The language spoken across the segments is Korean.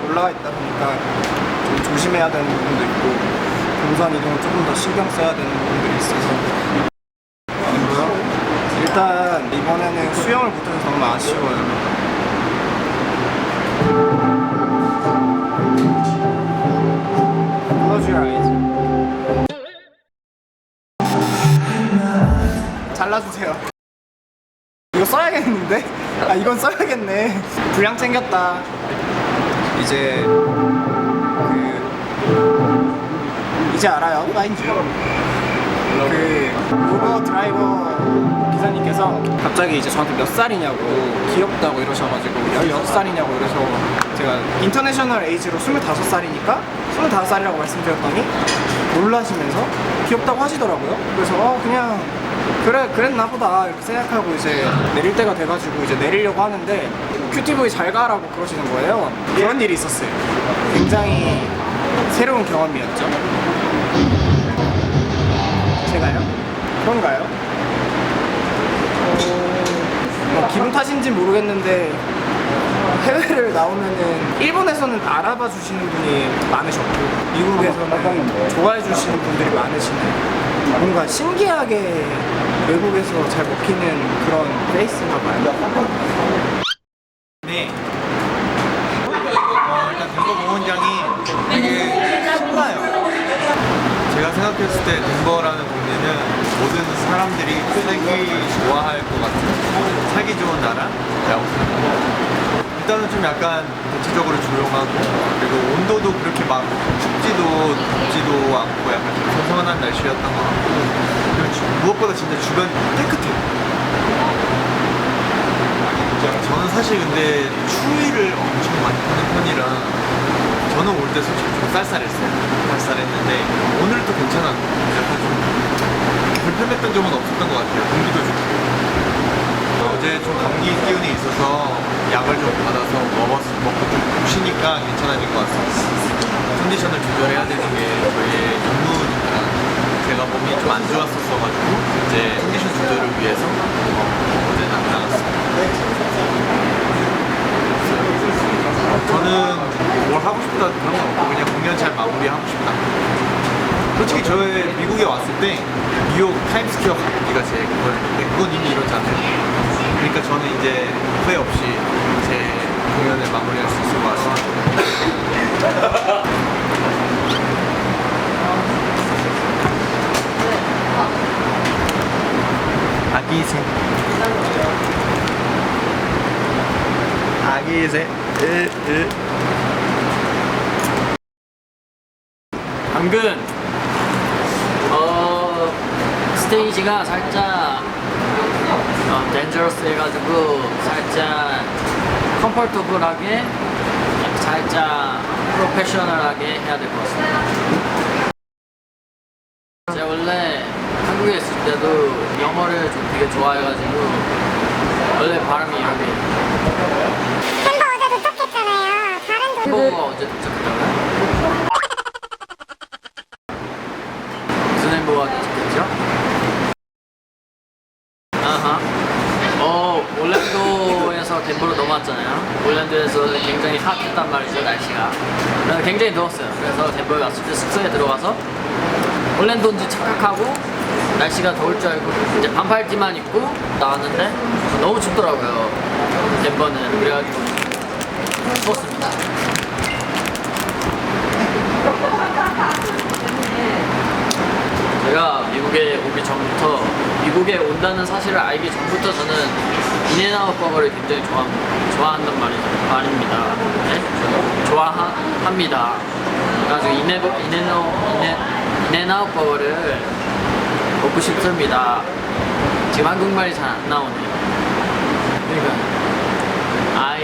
올라와 있다 보니까 좀 조심해야 되는 부분도 있고 동선 이동을 조금 더 신경 써야 되는 부분들이 있어서 일단 이번에는 수영을 못해서 너무 아쉬워요. Close your eyes. 잘라주세요. 이거 써야겠는데? 아 이건 써야겠네. 분량 챙겼다. 이제 이제 알아요. 마인드. 우버 드라이버 기사님께서 갑자기 이제 저한테 몇 살이냐고 귀엽다고 이러셔가지고 16살이냐고 이래서 제가 인터내셔널 에이지로 25살이니까 25살이라고 말씀드렸더니 놀라시면서 귀엽다고 하시더라고요. 그래서 그냥 그래 그랬나 보다 이렇게 생각하고 이제 내릴 때가 돼가지고 이제 내리려고 하는데 큐티브이 잘 가라고 그러시는 거예요. 그런 일이 있었어요. 굉장히 새로운 경험이었죠. 제가요? 그런가요? 뭐 기분 탓인지 모르겠는데 해외를 나오면은 일본에서는 알아봐 주시는 분이 많으셨고 미국에서는 좋아해 주시는 분들이 많으시네. 뭔가 신기하게 외국에서 잘 먹히는 그런 페이스인가 봐요. 네. 일단 덴버 공원장이 되게 신나요. 제가 생각했을 때 덴버라는 동네는 모든 사람들이 살기 좋아할 것 같은 살기 좋은 나라라고 생각합니다. 일단은 좀 약간 대체적으로 조용하고 그리고 온도도 그렇게 막 춥지도 덥지도 않고 약간 좀 선선한 날씨였던 것 같고 그리고 무엇보다 진짜 주변 깨끗해요. 저는 사실 근데 추위를 엄청 많이 타는 편이라 저는 올 때 솔직히 좀 쌀쌀했어요. 쌀쌀했는데 오늘도 괜찮았고 약간 좀 불편했던 점은 없었던 것 같아요. 공기도 좋고 어제 좀 감기 기운이 있어서 약을 좀 받아서 먹고 좀 쉬니까 괜찮아진 것 같습니다. 컨디션을 조절해야 되는 게 저희의 임무니까 제가 몸이 좀 안 좋았었어가지고 이제 컨디션 조절을 위해서 어제 나갔습니다. 저는 뭘 하고 싶다 그런 건 없고 그냥 공연 잘 마무리하고 싶다. 솔직히 저희 미국에 왔을 때 뉴욕 타임스퀘어 가기가 제 그거였는데 그건 이미 이렇잖아요. 그러니까 저는 이제 후회 없이 제 공연을 마무리할 수 있을 것 같습니다. 아기새 아기새 방금 스테이지가 살짝 덴저러스 해가지고 살짝 컴포터블하게 살짝 프로페셔널하게 해야 될 것 같습니다. 제가 원래 한국에 있을 때도 영어를 좀 되게 좋아해가지고 원래 발음이 이렇게 햄버 어제 도착했잖아요. 다른 햄버거가 어제 도착했다고요? 무슨 햄버거가 도착했죠? 아하. 올랜도에서 덴버로 넘어왔잖아요. 올랜도에서 굉장히 핫했단 말이죠, 날씨가. 그래서 굉장히 더웠어요. 그래서 덴버에 왔을 때 숙소에 들어가서 올랜도인지 착각하고 날씨가 더울 줄 알고 이제 반팔티만 입고 나왔는데 너무 춥더라고요. 덴버는. 그래가지고 추웠습니다. 제가 미국에 오기 전부터 미국에 온다는 사실을 알기 전부터 저는 인앤아웃 버거를 굉장히 좋아한단 말입니다. 네? 좋아합니다. 그래가지고 인앤아웃 버거를 먹고 싶습니다. 지금 한국말이 잘 안 나오네요. 그러니까 I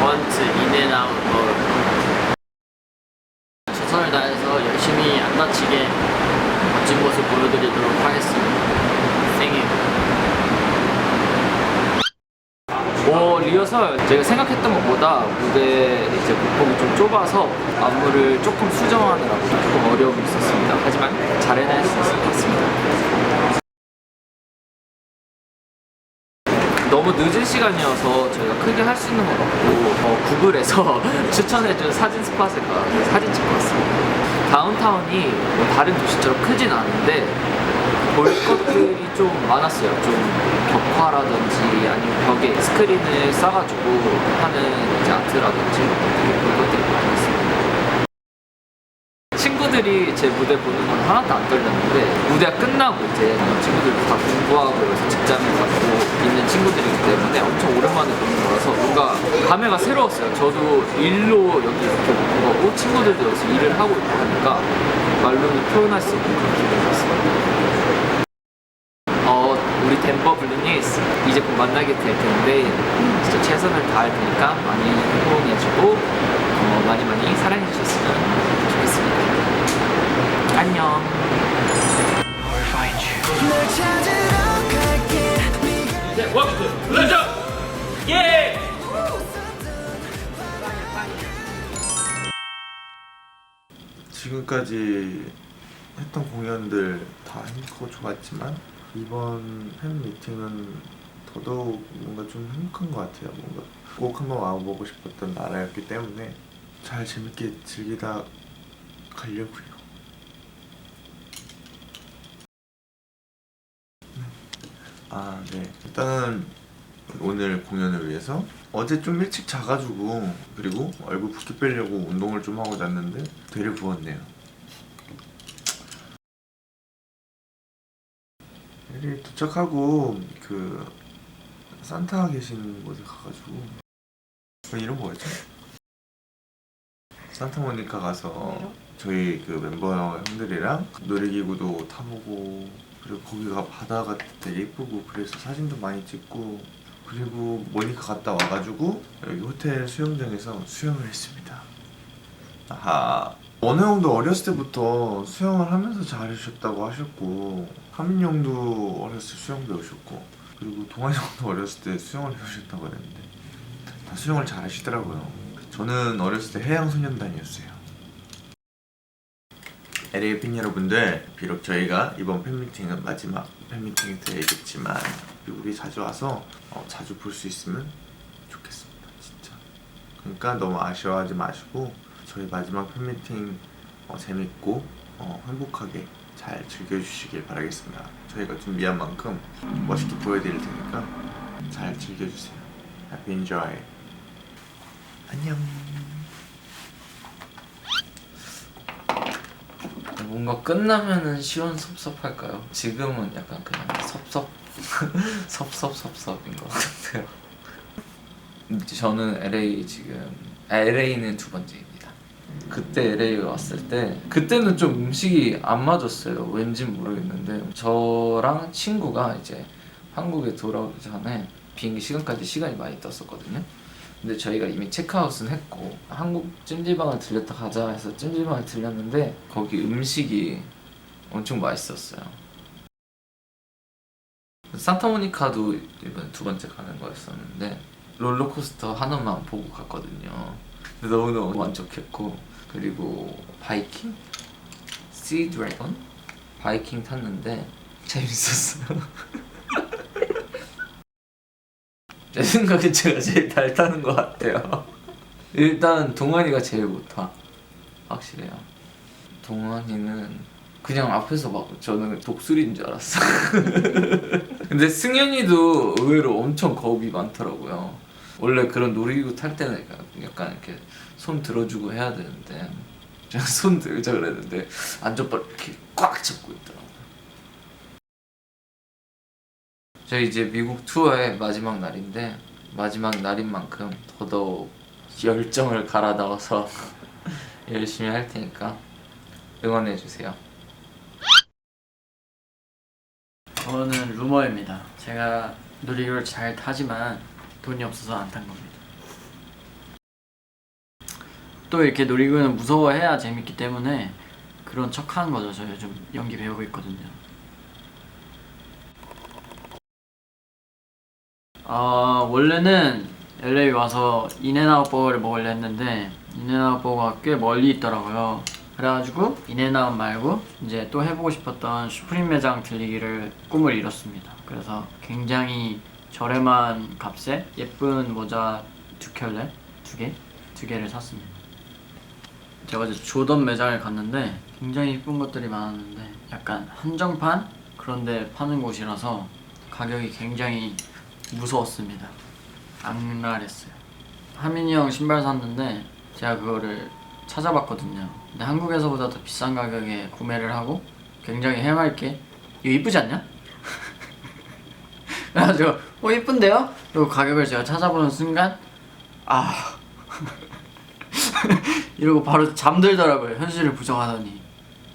want 인앤아웃 버거. 최선을 다해서 열심히 안 다치게 멋진 모습 보여드리도록 하겠습니다. 생일. 리허설 제가 생각했던 것보다 무대 이제 곡폭이 좀 좁아서 안무를 조금 수정하느라고 조금 어려움이 있었습니다. 하지만 잘 해낼 수 있을 것 같습니다. 너무 늦은 시간이어서 저희가 크게 할 수 있는 건 없고 구글에서 추천해준 사진 스팟에 가서 사진 찍고 왔습니다. 다운타운이 뭐 다른 도시처럼 크진 않은데 볼 것들이 좀 많았어요. 좀 벽화라든지 아니면 벽에 스크린을 싸가지고 하는 이제 아트라든지 되게 볼 것들이 많았습니다. 친구들이 제 무대 보는 건 하나도 안 떨렸는데 무대가 끝나고 이제 친구들도 다 공부하고 그래서 직장을 갖고 있는 친구들이기 때문에 엄청 오랜만에 보는 거라서 뭔가 감회가 새로웠어요. 저도 일로 여기 이렇게 오는 거고 친구들도 여기서 일을 하고 있고 하니까 말로는 표현할 수 없는 그런 기분이었습니다. 우리 덴버 블루니스 이제 곧 만나게 될 텐데 진짜 최선을 다할 테니까 많이 호응해주고 많이 사랑해 주셨으면 좋겠습니다. 안녕. 네, 원투, 렛츠 예! 지금까지 했던 공연들 다 행복하고 좋았지만 이번 팬 미팅은 더더욱 뭔가 좀 행복한 것 같아요. 뭔가 꼭 한번 와보고 싶었던 나라였기 때문에 잘 재밌게 즐기다 가려고요. 네. 일단은 오늘 공연을 위해서 어제 좀 일찍 자가지고 그리고 얼굴 붓기 빼려고 운동을 좀 하고 잤는데 되를 부었네요. LA 도착하고 그 산타 계신 곳에 가가지고 그 이름 뭐였지? 산타모니카 가서 저희 그 멤버 형들이랑 놀이기구도 타보고 그리고 거기가 바다가 되게 예쁘고 그래서 사진도 많이 찍고 그리고 모니카 갔다 와가지고 여기 호텔 수영장에서 수영을 했습니다. 아하. 원호 형도 어렸을 때부터 수영을 하면서 잘하셨다고 하셨고 하민 형도 어렸을 때 수영 배우셨고 그리고 동환이 형도 어렸을 때 수영을 배우셨다고 했는데 다 수영을 잘하시더라고요. 저는 어렸을 때 해양소년단이었어요. LA 팬 여러분들, 비록 저희가 이번 팬미팅은 마지막 팬미팅이 되겠지만 미국에 자주 와서 자주 볼 수 있으면 좋겠습니다. 진짜. 그러니까 너무 아쉬워하지 마시고 저희 마지막 팬미팅 재밌고 행복하게 잘 즐겨주시길 바라겠습니다. 저희가 준비한 만큼 멋있게 보여드릴 테니까 잘 즐겨주세요. Happy enjoy. 안녕. 뭔가 끝나면은 시원섭섭할까요? 지금은 약간 그냥 섭섭인 것 같아요. 저는 LA는 두 번째입니다. 그때 LA 왔을 때 그때는 좀 음식이 안 맞았어요. 왠진 모르겠는데 저랑 친구가 이제 한국에 돌아오기 전에 비행기 시간까지 시간이 많이 떴었거든요. 근데 저희가 이미 체크아웃은 했고 한국 찜질방을 들렸다 가자 해서 찜질방을 들렸는데 거기 음식이 엄청 맛있었어요. 산타모니카도 이번에 두 번째 가는 거였었는데 롤러코스터 하나만 보고 갔거든요. 근데 너무너무 만족했고 그리고 바이킹? 씨 드래곤? 바이킹 탔는데 재밌었어요. 제 생각에 제가 제일 잘 타는 것 같아요. 일단 동환이가 제일 못타. 확실해요. 동환이는 그냥 앞에서 막 저는 독수리인 줄 알았어. 근데 승현이도 의외로 엄청 겁이 많더라고요. 원래 그런 놀이기구 탈 때는 약간 이렇게 손 들어주고 해야 되는데 제가 손 들자 그랬는데 안전발 이렇게 꽉 잡고 있더라고요. 저희 이제 미국 투어의 마지막 날인데 마지막 날인 만큼 더더욱 열정을 갈아 넣어서 열심히 할 테니까 응원해 주세요. 저는 루머입니다. 제가 놀이기구를 잘 타지만 돈이 없어서 안 탄 겁니다. 또 이렇게 놀이기구는 무서워해야 재밌기 때문에 그런 척하는 거죠. 저 요즘 연기 배우고 있거든요. 원래는 LA 와서 인앤아웃 버거를 먹으려 했는데 인앤아웃 버거가 꽤 멀리 있더라고요. 그래가지고 인앤아웃 말고 이제 또 해보고 싶었던 슈프림 매장 들리기를 꿈을 이뤘습니다. 그래서 굉장히 저렴한 값에 예쁜 모자 2켤레? 2개를 샀습니다. 제가 어제 조던 매장을 갔는데 굉장히 예쁜 것들이 많았는데 약간 한정판? 그런데 파는 곳이라서 가격이 굉장히 무서웠습니다. 악랄했어요. 하민이 형 신발 샀는데 제가 그거를 찾아봤거든요. 근데 한국에서보다 더 비싼 가격에 구매를 하고 굉장히 해맑게 이거 이쁘지 않냐? 그래가지고 이쁜데요? 그리고 가격을 제가 찾아보는 순간 이러고 바로 잠들더라고요. 현실을 부정하더니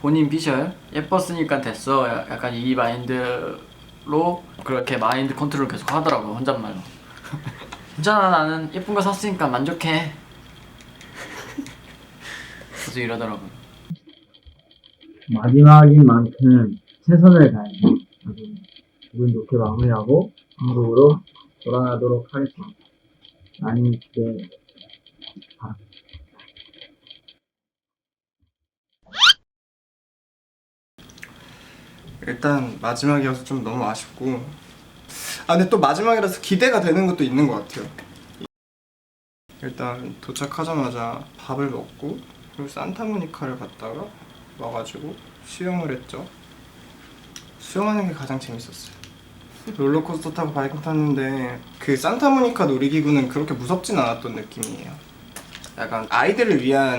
본인 삐셔요? 예뻤으니까 됐어. 약간 이 마인드로 그렇게 마인드 컨트롤 계속 하더라고요. 혼잣말로. 괜찮아, 나는 예쁜 거 샀으니까 만족해. 계속 이러더라고요. 마지막인 만큼 최선을 다해서 아주 기분 좋게 마무리하고 한국으로 돌아가도록 하겠습니다. 많이 기대 바랍니다. 일단 마지막이어서 좀 너무 아쉽고 근데 또 마지막이라서 기대가 되는 것도 있는 것 같아요. 일단 도착하자마자 밥을 먹고 그리고 산타모니카를 갔다가 와가지고 수영을 했죠. 수영하는 게 가장 재밌었어요. 롤러코스터 타고 바이킹 탔는데 그 산타모니카 놀이기구는 그렇게 무섭진 않았던 느낌이에요. 약간 아이들을 위한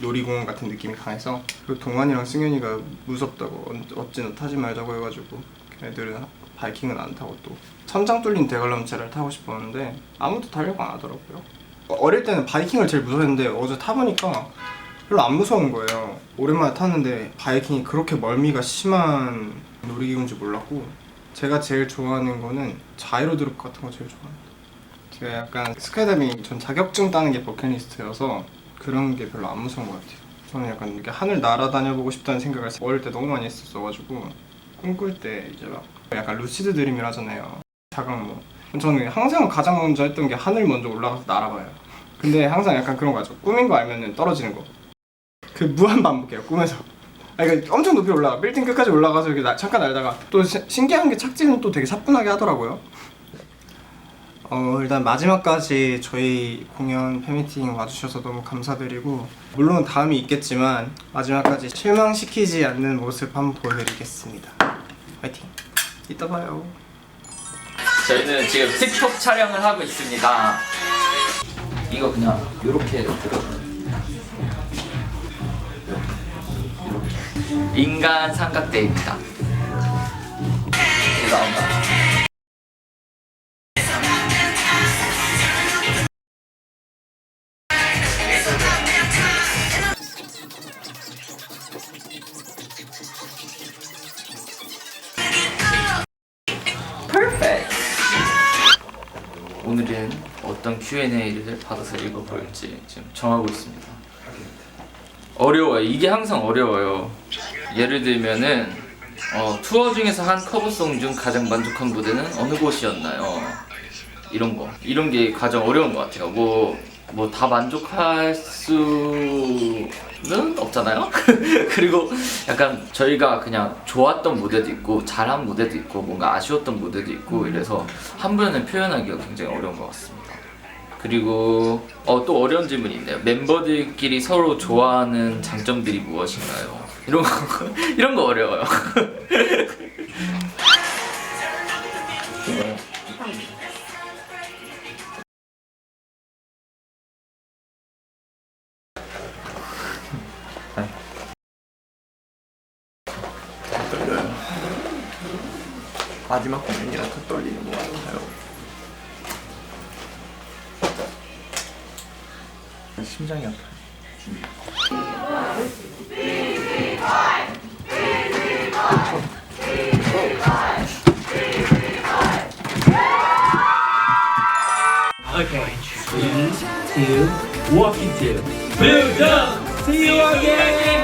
놀이공원 같은 느낌이 강해서 그리고 동환이랑 승현이가 무섭다고 어찌나 타지 말자고 해가지고 걔네들은 바이킹은 안 타고 또 천장 뚫린 대관람차를 타고 싶었는데 아무도 타려고 안 하더라고요. 어릴 때는 바이킹을 제일 무서워했는데 어제 타보니까 별로 안 무서운 거예요. 오랜만에 탔는데 바이킹이 그렇게 멀미가 심한 놀이기구인지 몰랐고 제가 제일 좋아하는 거는 자이로드롭 같은 거 제일 좋아합니다. 제가 약간 스카이다이빙 전 자격증 따는 게 버킷리스트여서 그런 게 별로 안 무서운 것 같아요. 저는 약간 이렇게 하늘 날아다녀보고 싶다는 생각을 어릴 때 너무 많이 했었어가지고 꿈꿀 때 이제 막 약간 루시드 드림을 하잖아요. 자각몽. 저는 항상 가장 먼저 했던 게 하늘 먼저 올라가서 날아봐요. 근데 항상 약간 그런 거 같죠. 꿈인 거 알면은 떨어지는 거. 그 무한 반복해요. 꿈에서. 그러니까 엄청 높이 올라가. 빌딩 끝까지 올라가서 이렇게 잠깐 날다가 또 신기한 게 착지는 또 되게 사뿐하게 하더라고요. 일단 마지막까지 저희 공연 팬미팅 와주셔서 너무 감사드리고 물론 다음이 있겠지만 마지막까지 실망시키지 않는 모습 한번 보여드리겠습니다. 화이팅! 이따 봐요. 저희는 지금 틱톡 촬영을 하고 있습니다. 이거 그냥 이렇게 들어요. 인간 삼각대입니다. 이게 나온다. 오늘은 어떤 Q&A를 받아서 읽어볼지 지금 정하고 있습니다. 어려워요. 이게 항상 어려워요. 예를 들면은 투어 중에서 한 커버송 중 가장 만족한 무대는 어느 곳이었나요? 이런 게 가장 어려운 것 같아요. 뭐 다 만족할 수는 없잖아요. 그리고 약간 저희가 그냥 좋았던 무대도 있고 잘한 무대도 있고 뭔가 아쉬웠던 무대도 있고 이래서 한 번에 표현하기가 굉장히 어려운 것 같습니다. 그리고 또 어려운 질문이 있네요. 멤버들끼리 서로 좋아하는 장점들이 무엇인가요? 이런 거 어려워요. 마지막 공연이라 더 떨리는 것 같아요. 심장이 아파요. Okay. 3, 2, walk into. Build up. See you again.